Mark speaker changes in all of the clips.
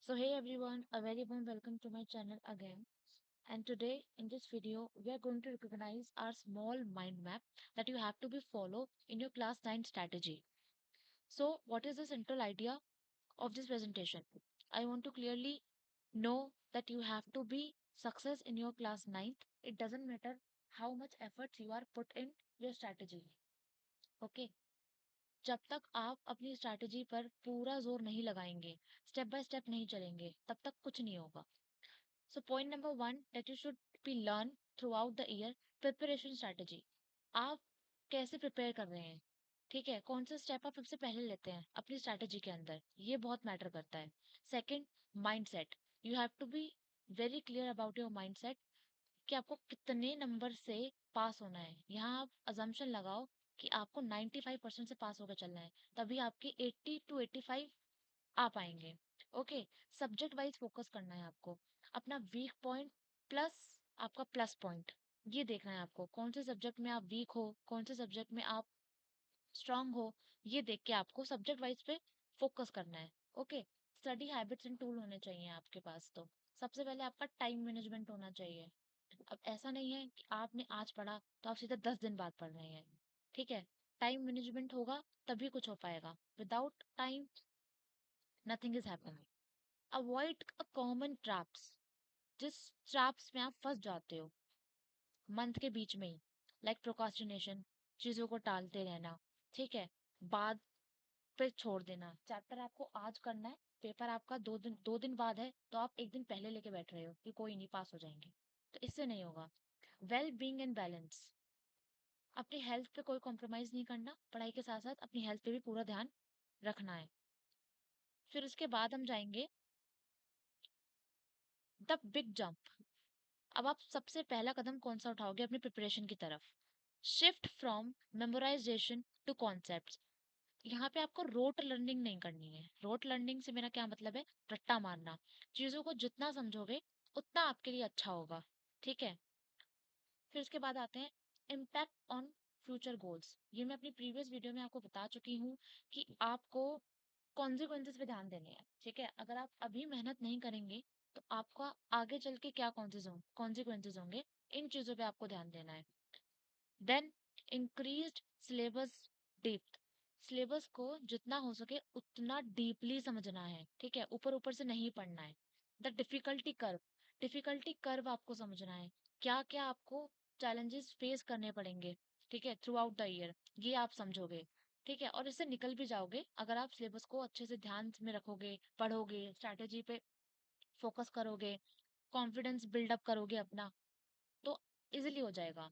Speaker 1: So hey everyone, a very warm welcome to my channel again. And today in this video, we are going to recognize our small mind map that you have to be follow in your class 9 strategy. So what is the central idea of this presentation? I want to clearly know that you have to be success in your class 9th. It doesn't matter how much efforts you are put in your strategy. Okay. जब तक आप अपनी strategy पर पूरा जोर नहीं लगाएंगे, step by step नहीं चलेंगे, तब तक कुछ नहीं होगा. So point number one that you should be learn throughout the year, preparation strategy. आप कैसे प्रिपेयर कर रहे हैं? ठीक है, कौन सा स्टेप आप सबसे पहले लेते हैं अपनी स्ट्रैटेजी के अंदर, ये बहुत मैटर करता है. Second, mindset. You have to be very clear about your mindset कि आपको कितने नंबर से पास होना है. यहाँ आप अजम्पशन लगाओ कि आपको 95% से पास होकर चलना है, तभी आपकी 80 to 85 आ पाएंगे. ओके. सब्जेक्ट वाइज फोकस करना है आपको. अपना वीक पॉइंट प्लस आपका प्लस पॉइंट, ये देखना है आपको. कौन से सब्जेक्ट में आप वीक हो, कौन से सब्जेक्ट में आप स्ट्रांग हो, ये देख के आपको सब्जेक्ट वाइज पे फोकस करना है. Okay. Study habits and tool होने चाहिए आपके पास. तो सबसे पहले आपका टाइम मैनेजमेंट होना चाहिए. अब ऐसा नहीं है कि आपने आज पढ़ा तो आप सीधा 10 दिन बाद पढ़ रहे हैं. ठीक है. टाइम मैनेजमेंट होगा तभी कुछ हो पाएगा. Without time nothing is happening. Avoid a common traps. जिस ट्रैप्स में आप फंस जाते हो मंथ के बीच में ही, लाइक प्रोकास्टिनेशन, चीजों को टालते रहना. ठीक है. बाद पे छोड़ देना. चैप्टर आपको आज करना है, पेपर आपका 2 दिन बाद है, तो आप एक दिन पहले लेके बैठ रहे हो कि कोई नहीं, पास हो जाएंगे. तो इससे नहीं होगा. Well being and balance. अपनी हेल्थ पे कोई कॉम्प्रोमाइज नहीं करना, पढ़ाई के साथ साथ अपनी हेल्थ पे भी पूरा ध्यान रखना है. फिर उसके बाद हम जाएंगे द बिग जंप. अब आप सबसे पहला कदम कौन सा उठाओगे अपनी प्रिपरेशन की तरफ? Shift from memorization to concepts. यहाँ पे आपको रोट लर्निंग नहीं करनी है. रोट लर्निंग से मेरा क्या मतलब है? रट्टा मारना. चीजों को जितना समझोगे उतना आपके लिए अच्छा होगा. ठीक है. फिर उसके बाद आते हैं इम्पैक्ट ऑन फ्यूचर गोल्स. ये मैं अपनी प्रीवियस वीडियो में आपको बता चुकी हूँ कि आपको कॉन्सिक्वेंसेस पे ध्यान देने हैं. ठीक है. अगर आप अभी मेहनत नहीं करेंगे तो आपका आगे चल के क्या कॉन्सिक्वेंसेस होंगे, इन चीजों पे आपको ध्यान देना है. Then increased syllabus depth. Syllabus को जितना हो सके उतना डीपली समझना है. ठीक है. ऊपर ऊपर से नहीं पढ़ना है. द डिफिकल्टी कर्व आपको समझना है. क्या क्या आपको चैलेंजेस फेस करने पड़ेंगे, ठीक है, थ्रू आउट द ईयर, ये आप समझोगे. ठीक है. और इससे निकल भी जाओगे अगर आप सिलेबस को अच्छे से ध्यान में रखोगे, पढ़ोगे, स्ट्रैटेजी पे फोकस करोगे, कॉन्फिडेंस बिल्डअप करोगे अपना, तो इजिली हो जाएगा.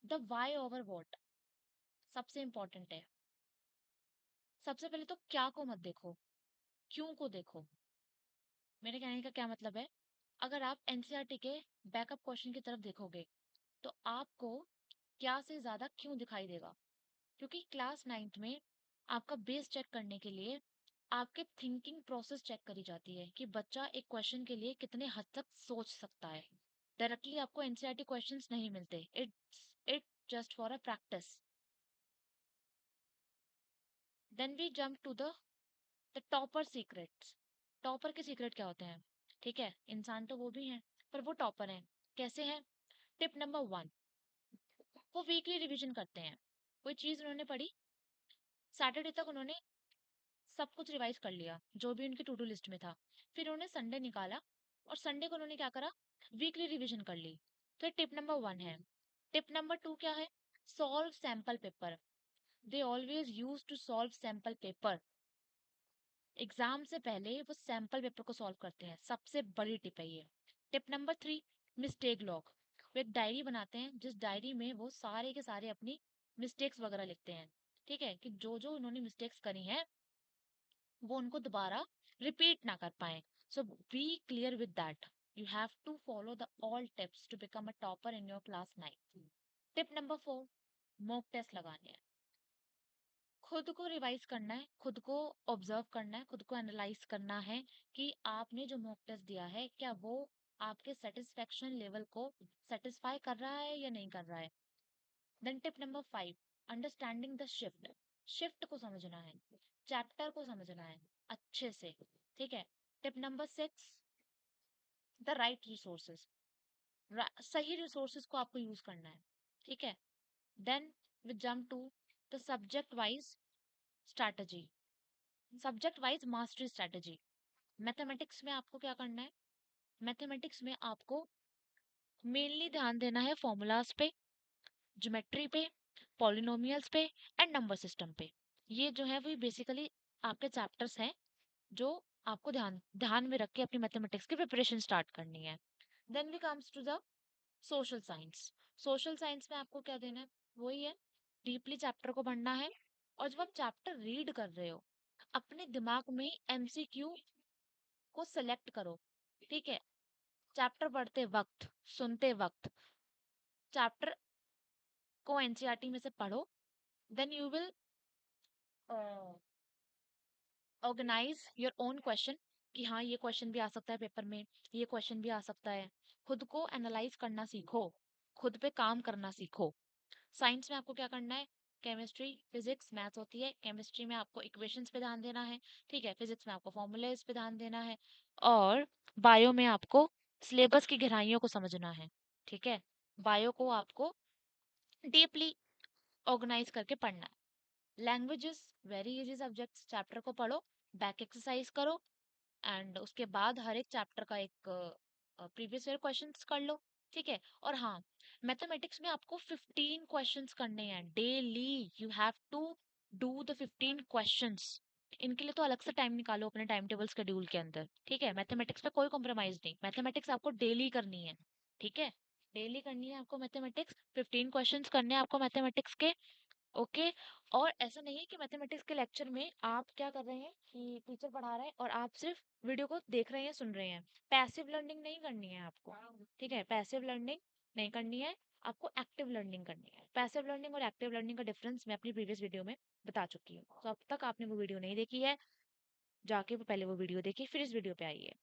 Speaker 1: द वाई ओवर वॉट सबसे इंपॉर्टेंट है. सबसे पहले तो क्या को मत देखो, क्यों को देखो. मेरे कहने का क्या मतलब है? अगर आप एनसीईआरटी के बैकअप क्वेश्चन की तरफ देखोगे तो आपको क्या से ज्यादा क्यों दिखाई देगा. क्योंकि क्लास 9th में आपका बेस चेक करने के लिए आपके थिंकिंग प्रोसेस चेक करी जाती है कि बच्चा एक क्वेश्चन के लिए कितने हद तक सोच सकता है. डायरेक्टली आपको एनसीईआरटी क्वेश्चंस नहीं मिलते. It just for a practice. Then we jump to the topper secrets. Topper के सीक्रेट क्या होते हैं? ठीक है. इंसान तो वो भी हैं, पर वो टॉपर हैं. कैसे हैं? टिप नंबर वन, वो वीकली रिवीजन करते हैं. कोई चीज उन्होंने पढ़ी, सैटरडे तक उन्होंने सब कुछ रिवाइज कर लिया जो भी उनकी टू डू लिस्ट में था. फिर उन्होंने संडे निकाला और संडे को उन्होंने क्या करा? वीकली रिवीजन कर ली. तो ये टिप नंबर वन है. टिप नंबर टू क्या है? Solve sample paper. They always use to solve sample paper. Exam से पहले वो सैंपल पेपर को सॉल्व करते हैं. सबसे बड़ी टिप है ये. Tip number three, mistake log. वो एक डायरी बनाते हैं जिस डायरी में वो सारे के सारे अपनी मिस्टेक्स वगैरह लिखते हैं. ठीक है. कि जो जो उन्होंने मिस्टेक्स करी हैं वो उनको दोबारा रिपीट ना कर पाए. So be clear with that. You have to follow the all tips to become a topper in your class 9. Tip number four, mock test लगाने हैं. खुद को रिवाइज करना है, खुद को ऑब्जर्व करना है, खुद को एनालाइज करना है कि आपने जो मॉक टेस्ट दिया है क्या वो आपके सेटिस्फेक्शन लेवल को सेटिस्फाई कर रहा है या नहीं कर रहा है. Then tip number five, understanding the shift. Shift को समझना है, चैप्टर को समझना है अच्छे से. ठीक है. Tip number 6, the right resources. सही रिसोर्सेज को आपको यूज करना है, ठीक है। Then we jump to the subject wise strategy, subject wise mastery strategy. Mathematics में आपको क्या करना है? मैथमेटिक्स में आपको मेनली ध्यान देना है फॉर्मूलाज पे, ज्योमेट्री पे, पॉलिनोमियल्स पे एंड नंबर सिस्टम पे। ये जो है वो बेसिकली आपके चैप्टर्स हैं जो आपको ध्यान ध्यान में रख के अपनी मैथमेटिक्स की प्रिपरेशन स्टार्ट करनी है। Then we comes to the social science. Social science में आपको क्या देना है? वही है, डीपली चैप्टर को पढ़ना है। और जब आप चैप्टर रीड कर रहे हो, अपने दिमाग में एमसीक्यू को सिलेक्ट करो, ठीक है। चैप्टर पढ़ते वक्त, सुनते वक्त चैप्टर को एनसीईआरटी में से पढ़ो। Then you will organize your own question, कि हाँ ये क्वेश्चन भी आ सकता है पेपर में, ये क्वेश्चन भी आ सकता है। खुद को एनालाइज करना सीखो, खुद पे काम करना सीखो। साइंस में आपको क्या करना है? केमिस्ट्री, फिजिक्स, मैथ्स होती है। केमिस्ट्री में आपको इक्वेशंस पे ध्यान देना है, ठीक है। फिजिक्स में आपको फॉर्मूलेस पे ध्यान देना है। और बायो में आपको सिलेबस की गहराइयों को समझना है, ठीक है। बायो को आपको डीपली ऑर्गेनाइज करके पढ़ना है। Languages, very easy subjects, chapter को पढ़ो, बैक एक्सरसाइज करो एंड उसके बाद हर एक चैप्टर का एक प्रीवियस ईयर क्वेश्चंस कर लो, ठीक है। और हाँ, मैथमेटिक्स में आपको 15 क्वेश्चंस करने हैं daily. You have to do the 15 questions. इनके लिए तो अलग से टाइम निकालो अपने टाइम टेबल शेड्यूल के अंदर, ठीक है। मैथमेटिक्स में कोई कॉम्प्रोमाइज नहीं, मैथमेटिक्स आपको डेली करनी है, ठीक है। डेली करनी है आपको मैथमेटिक्स, 15 क्वेश्चंस करने हैं आपको मैथमेटिक्स के, ओके। और ऐसा नहीं है कि मैथमेटिक्स के लेक्चर में आप क्या कर रहे हैं कि टीचर पढ़ा रहा है और आप सिर्फ वीडियो को देख रहे हैं, सुन रहे हैं। पैसिव लर्निंग नहीं करनी है आपको, ठीक है। पैसिव लर्निंग नहीं करनी है, आपको एक्टिव लर्निंग करनी है। पैसिव लर्निंग और एक्टिव लर्निंग का डिफरेंस मैं अपनी प्रीवियस वीडियो में बता चुकी हूँ, तो अब तक आपने वो वीडियो नहीं देखी है, जाके वो पहले वो वीडियो देखिए, फिर इस वीडियो पे आइए।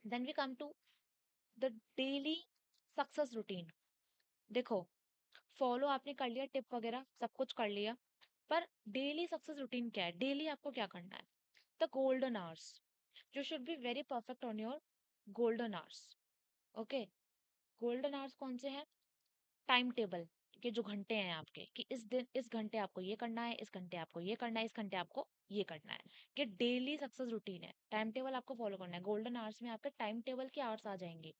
Speaker 1: Then we come to the daily success routine. देखो, फॉलो आपने कर लिया, टिप वगैरह सब कुछ कर लिया, पर डेली सक्सेस रूटीन क्या है? डेली आपको क्या करना है? The golden hours, you should be very perfect on your golden hours, okay. Golden hours कौन से हैं? टाइम टेबल के जो घंटे हैं आपके, कि इस दिन इस घंटे आपको ये करना है, इस घंटे आपको ये करना है, इस घंटे आपको ये करना है। कि डेली सक्सेस रूटीन है, टाइम टेबल आपको फॉलो करना है। गोल्डन आवर्स में आपके टाइम टेबल के आवर्स आ जाएंगे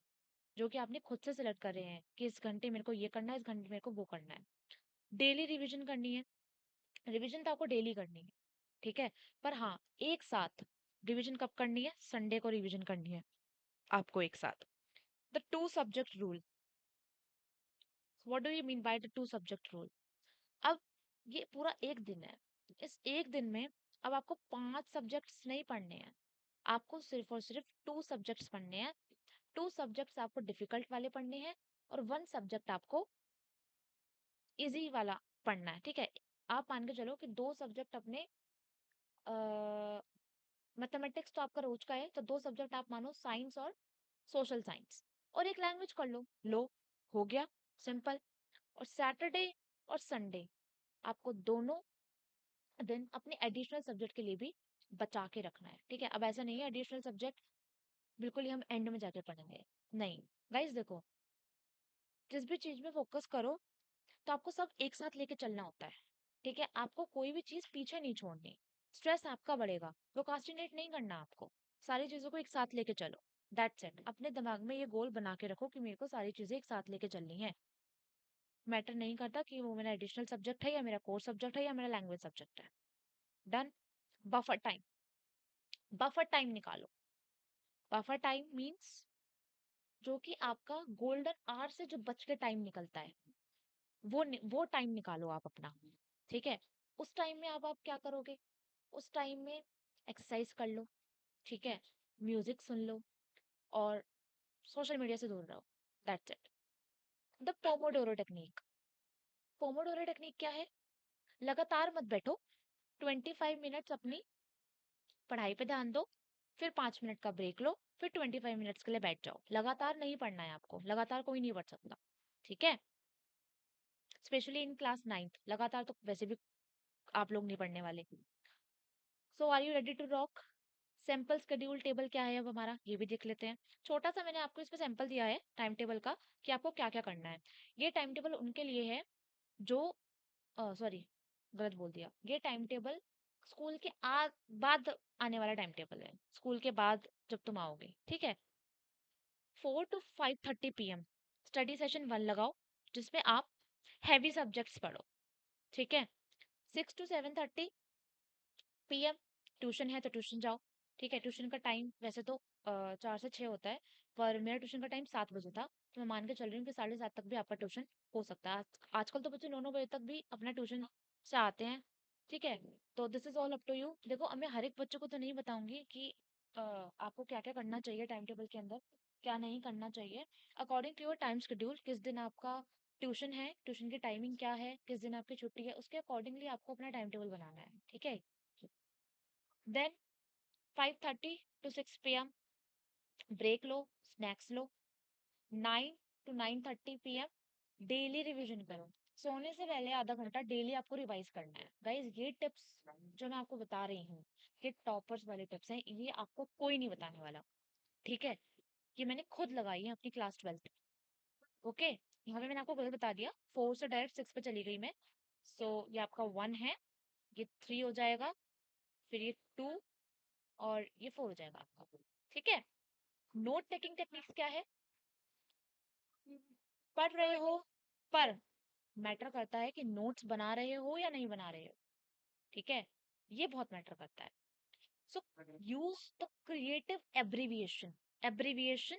Speaker 1: जो कि आपने खुद से सिलेक्ट करे हैं, कि इस घंटे मेरे को ये करना है, इस घंटे मेरे को वो करना है। डेली रिवीजन करनी है, रिवीजन तो आपको डेली करनी है, ठीक है। पर हाँ, एक साथ रिवीजन कब करनी है? संडे को रिवीजन करनी है आपको एक साथ। The two subject rule, what do you mean by the two subject rule? अब ये पूरा एक दिन है, इस एक दिन में अब आपको 5 सब्जेक्ट्स नहीं पढ़ने हैं, आपको सिर्फ और सिर्फ 2 सब्जेक्ट्स पढ़ने हैं। 2 सब्जेक्ट्स आपको डिफिकल्ट वाले पढ़ने हैं और 1 सब्जेक्ट आपको इजी वाला पढ़ना है, ठीक है। आप मान के चलो कि 2 सब्जेक्ट अपने, मैथमेटिक्स तो आपका रोज का है, तो 2 सब्जेक्ट आप मानो साइंस और सोशल साइंस, और एक लैंग्वेज कर लो, लो, हो गया, सिंपल। और सैटरडे और संडे आपको दोनों दिन अपने एडिशनल सब्जेक्ट के लिए भी बचा के रखना है, ठीक है। अब ऐसा नहीं है एडिशनल सब्जेक्ट बिल्कुल ही हम एंड में जाके पढ़ेंगे, नहीं। गाइस देखो, जिस भी चीज में फोकस करो तो आपको सब एक साथ लेके चलना होता है, ठीक है। आपको कोई भी चीज पीछे नहीं छोड़नी, स्ट्रेस आपका बढ़ेगा, प्रोकास्टिनेट नहीं करना आपको, सारी चीजों को एक साथ लेके चलो। That's it. अपने दिमाग में ये गोल बना के रखो कि मेरे को सारी चीजें एक साथ लेके चलनी है। मैटर नहीं करता कि वो मेरा एडिशनल सब्जेक्ट है या मेरा कोर सब्जेक्ट है या मेरा लैंग्वेज सब्जेक्ट है। Done. Buffer time, buffer time निकालो। बफर टाइम मीन्स जो कि आपका गोल्डन आवर से जो बच के टाइम निकलता है, वो टाइम निकालो आप अपना, ठीक है। उस टाइम में आप क्या करोगे? उस टाइम में एक्सरसाइज कर लो, ठीक है, म्यूजिक सुन लो और सोशल मीडिया से दूर रहो। That's it. The Pomodoro technique. Pomodoro technique क्या है? लगातार मत बैठो, 25 मिनट्स अपनी पढ़ाई पे ध्यान दो, फिर 5 मिनट का ब्रेक लो, फिर 25 मिनट्स के लिए बैठ जाओ। लगातार नहीं पढ़ना है आपको, लगातार कोई नहीं पढ़ सकता, ठीक है। स्पेशली इन क्लास 9th लगातार तो वैसे भी आप लोग नहीं पढ़ने वाले। So are you ready to rock? Sample schedule table क्या है अब हमारा, ये भी देख लेते हैं। छोटा सा मैंने आपको इसमें सैंपल दिया है टाइम टेबल का कि आपको क्या क्या करना है। ये टाइम टेबल उनके लिए है जो, सॉरी गलत बोल दिया, ये टाइम टेबल स्कूल के बाद आने वाला टाइम टेबल है, स्कूल के बाद जब तुम आओगे, ठीक है। 4 to 5:30 PM स्टडी सेशन 1 लगाओ, जिसमें आप हैवी सब्जेक्ट्स पढ़ो, ठीक है। 6 to 7:30 PM ट्यूशन है तो ट्यूशन जाओ, ठीक है। ट्यूशन का टाइम वैसे तो 4 से 6 होता है, पर मेरा ट्यूशन का टाइम 7 बजे था, तो मैं मान के चल रही हूँ कि 7:30 तक भी आपका ट्यूशन हो सकता है। आजकल तो बच्चे 9 9 बजे तक भी अपना ट्यूशन से आते हैं, ठीक है। तो this is all up to you. देखो, अब मैं हर एक बच्चे को तो नहीं बताऊंगी कि आपको क्या क्या करना चाहिए टाइम टेबल के अंदर, क्या नहीं करना चाहिए। According to your time schedule, किस दिन आपका ट्यूशन है, ट्यूशन की टाइमिंग क्या है, किस दिन आपकी छुट्टी है, उसके अकॉर्डिंगली आपको अपना टाइम टेबल बनाना है, ठीक है। देन 5:30 to 6 PM ब्रेक लो, स्नैक्स लो। 9 to 9:30 PM डेली रिवीजन करो। सोने से पहले आधा घंटा डेली आपको रिवाइज करना है। गाइज, ये टिप्स जो मैं आपको बता रही हूँ, ये टॉपर्स वाले टिप्स हैं, ये आपको कोई नहीं बताने वाला, ठीक है। ये मैंने खुद लगाई है अपनी क्लास 12th। ओके, यहाँ पे मैंने आपको गलत बता दिया, 4 से डायरेक्ट 6 पे चली गई मैं। सो ये आपका 1 है, ये 3 हो जाएगा, फिर ये 2, और ये 4 हो जाएगा आपका, ठीक है। नोट टेकिंग टेक्निक्स क्या है, पढ़ रहे हो पर मैटर करता है कि नोट्स बना रहे हो या नहीं बना रहे हो, ठीक है। ये बहुत मैटर करता है। So use the creative abbreviation, abbreviation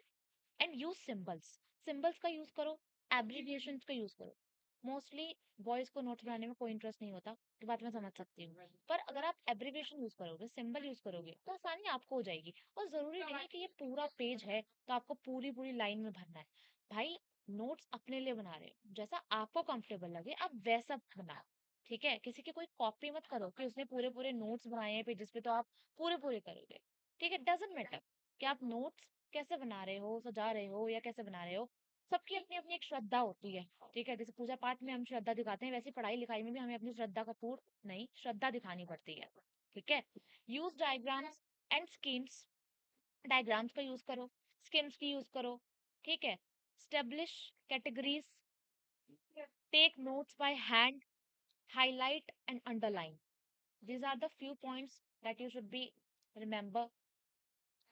Speaker 1: and use symbols. Symbols का यूज करो, एब्रीविएशंस का यूज करो। मोस्टली बॉयज को नोट्स बनाने में कोई इंटरेस्ट नहीं होता, ये बात मैं समझ सकती हूँ, पर अगर आप एब्रीविएशन यूज करोगे, सिंबल यूज करोगे, तो आसानी आपको हो जाएगी। और जरूरी नहीं है कि ये पूरा पेज है तो आपको पूरी पूरी लाइन में भरना है। भाई, नोट्स अपने लिए बना रहे हो, जैसा आपको कंफर्टेबल लगे आप वैसा बनाओ, ठीक है। किसी की कोई कॉपी मत करो कि उसने पूरे पूरे नोट्स बनाए हैं पेजेस पे तो आप पूरे पूरे करोगे, ठीक है। डजेंट मैटर कि आप नोट्स कैसे बना रहे हो, सजा रहे हो या कैसे बना रहे हो। सबकी अपनी अपनी एक श्रद्धा होती है, ठीक है। जैसे पूजा पाठ में हम श्रद्धा दिखाते हैं, वैसे पढ़ाई लिखाई में भी हमें अपनी श्रद्धा कपूर नहीं, श्रद्धा दिखानी पड़ती है, ठीक है। Use diagrams and schemes, diagrams का यूज करो, स्कीम्स की यूज करो, ठीक है। Establish categories, take notes by hand, highlight and underline. These are the few points that you should be remember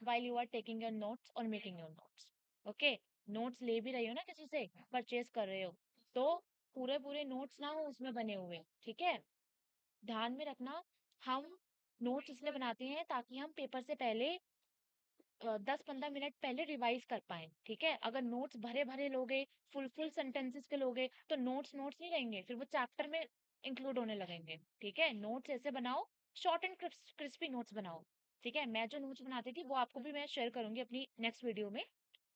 Speaker 1: while you are taking your notes or making your notes. Okay, notes ले भी रही हो ना किसी से, purchase कर रहे हो, तो पूरे पूरे नोट्स ना हो उसमें बने हुए, ठीक है। ध्यान में रखना, हम नोट्स इसलिए बनाते हैं ताकि हम पेपर से पहले 10 15 मिनट पहले रिवाइज कर पाए, ठीक है। अगर नोट्स भरे भरे लोगे, फुल फुल सेंटेंसेस के लोगे, तो नोट्स नोट्स नहीं रहेंगे, फिर वो चैप्टर में इंक्लूड होने लगेंगे, ठीक है। नोट्स ऐसे बनाओ, शॉर्ट एंड क्रिस्पी नोट्स बनाओ, ठीक है। मैं जो नोट्स बनाती थी वो आपको भी मैं शेयर करूंगी अपनी नेक्स्ट वीडियो में,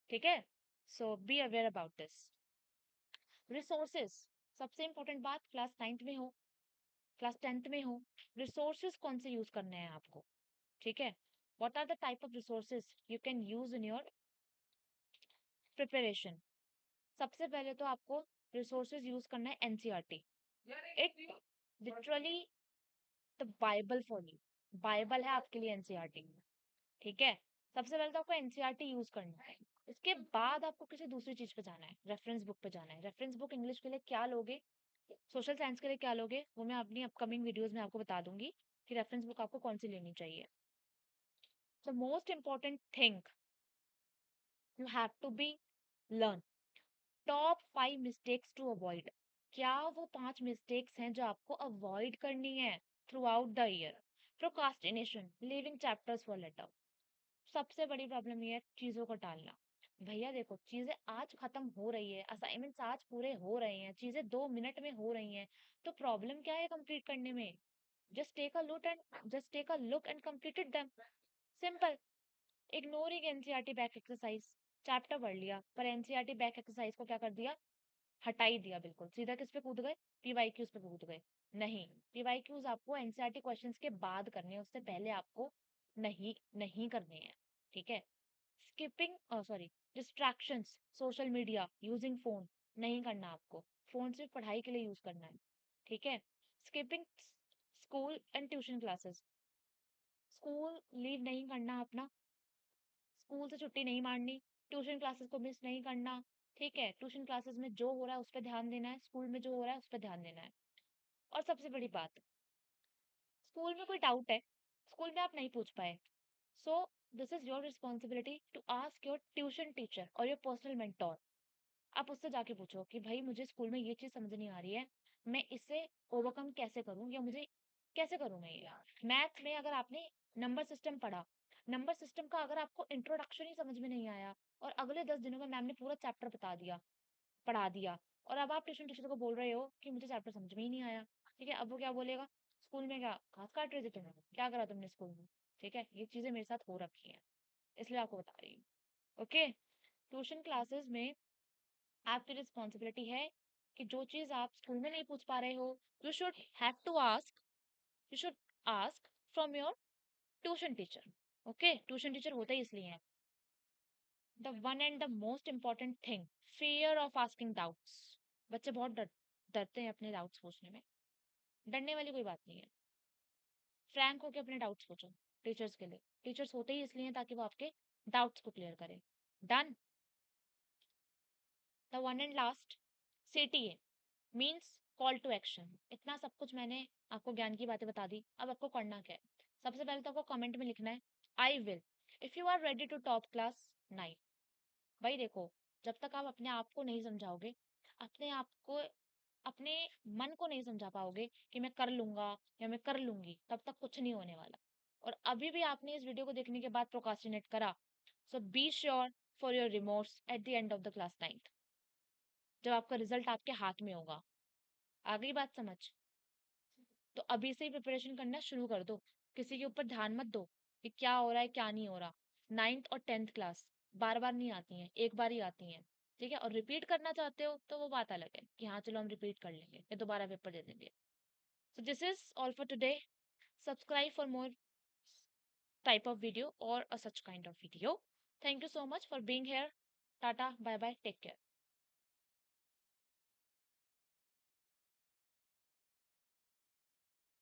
Speaker 1: ठीक है। So be aware about this. Resources, सबसे इंपॉर्टेंट बात, क्लास 9th में हो, क्लास 10th में हो, रिसोर्सेज कौन से यूज करने हैं आपको, ठीक है। what are the type of resources you can use in your preparation। सबसे पहले तो आपको रिसोर्सेज यूज करना है NCERT. It literally the Bible for you, Bible है आपके लिए एनसीईआरटी, ठीक है। सबसे पहले तो आपको एनसीईआरटी यूज करना है, इसके बाद आपको किसी दूसरी चीज पे जाना है, रेफरेंस बुक पे जाना है। रेफरेंस बुक इंग्लिश के लिए क्या लोगे, सोशल साइंस के लिए क्या लोगे, वो मैं अपनी अपकमिंग वीडियोस में आपको बता दूंगी कि रेफरेंस बुक आपको कौन सी लेनी चाहिए। The most important thing you have to be learn top 5 mistakes to avoid. क्या वो 5 मिस्टेक्स हैं जो आपको अवॉइड करनी है throughout the year. Procrastination, leaving chapters for later. सबसे बड़ी प्रॉब्लम ये है चीजों को टालना। भैया देखो, चीजें आज खत्म हो रही है, असाइनमेंट्स आज पूरे हो रहे हैं, चीजें 2 मिनट में हो रही हैं, तो प्रॉब्लम क्या है कंप्लीट करने में। Just take a look and completed them, simple. Ignoring NCERT back exercise, chapter पढ़ लिया पर एनसीईआरटी बैक एक्सरसाइज को क्या कर दिया, हटा ही दिया, बिल्कुल सीधा किस पे कूद गए, पीवाईक्यूज पे कूद गए। नहीं, पीवाईक्यूज आपको एनसीईआरटी क्वेश्चंस के बाद करने हैं, उससे पहले आपको नहीं नहीं करने हैं, ठीक है। Skipping, sorry, distractions, social media, using phone, नहीं करना आपको। फोन सिर्फ पढ़ाई के लिए यूज करना है, ठीक है। Skipping school and tuition classes, school leave नहीं करना अपना, स्कूल से छुट्टी नहीं मारनी, ट्यूशन क्लासेस को मिस नहीं करना। ठीक है, ट्यूशन क्लासेस में जो हो रहा है उस पर ध्यान देना है, स्कूल में जो हो रहा है उस पर ध्यान देना है। और सबसे बड़ी बात, स्कूल में कोई डाउट है, स्कूल में आप नहीं पूछ पाए, so this is your responsibility to ask your tuition teacher और योर पर्सनल मेंटोर। आप उससे जाके पूछो कि भाई मुझे स्कूल में ये चीज समझ नहीं आ रही है, मैं इससे ओवरकम कैसे करूं, या मुझे कैसे करूं मैं ये। मैथ में अगर आपने नंबर सिस्टम पढ़ा, नंबर सिस्टम का अगर आपको इंट्रोडक्शन ही समझ में नहीं आया और अगले 10 दिनों में मैम ने पूरा चैप्टर बता दिया, पढ़ा दिया, और अब आप ट्यूशन टीचर को बोल रहे हो कि मुझे चैप्टर समझ में ही नहीं आया, ठीक है, अब वो क्या बोलेगा, स्कूल में क्या घास काट रहे थे तुम, क्या करा तुमने स्कूल में। ठीक है, ये चीजें मेरे साथ हो रखी हैं, इसलिए आपको बता रही हूँ। ओके, ट्यूशन क्लासेस में आपकी रिस्पॉन्सिबिलिटी है कि जो चीज आप स्कूल में नहीं पूछ पा रहे हो, you should have to ask, you should ask from your tuition teacher. Okay, tuition teacher होते ही इसलिए हैं। The one and the most important thing, fear of asking doubts. बच्चे बहुत डरते हैं अपने डाउट्स पूछने में। डरने वाली कोई बात नहीं है, फ्रैंक होकर अपने डाउट्स पूछो टीचर्स के लिए। टीचर्स होते ही इसलिए हैं ताकि वो आपके डाउट्स को क्लियर करें। Done. The one and last, CTA means call to action. इतना सब कुछ मैंने आपको ज्ञान की बातें बता दी, अब आपको करना क्या है। सबसे पहले तो आपको कमेंट में लिखना है, I will, if you are ready to top class 9। भाई देखो, जब तक आप अपने आप को नहीं समझाओगे, अपने आप को, अपने मन को नहीं समझा पाओगे कि मैं कर लूंगा या मैं कर लूंगी, तब तक कुछ नहीं होने वाला। और अभी भी आपने इस वीडियो को देखने के बाद प्रोकास्टिनेट करा, so be sure for your remorse at the end of the class 9, जब आपका रिजल्ट आपके हाथ में होगा। आ गई बात समझ? तो अभी से ही प्रिपरेशन करना शुरू कर दो, किसी के ऊपर ध्यान मत दो कि क्या हो रहा है क्या नहीं हो रहा। 9th और 10th क्लास बार बार नहीं आती हैं, एक बार ही आती हैं। ठीक है, और रिपीट करना चाहते हो तो वो बात अलग है कि हाँ चलो हम रिपीट कर लेंगे या दोबारा पेपर दे देंगे। सो this is all for today. Subscribe for more type of video or a such kind of video. Thank you so much for being here. Tata, bye bye, take care.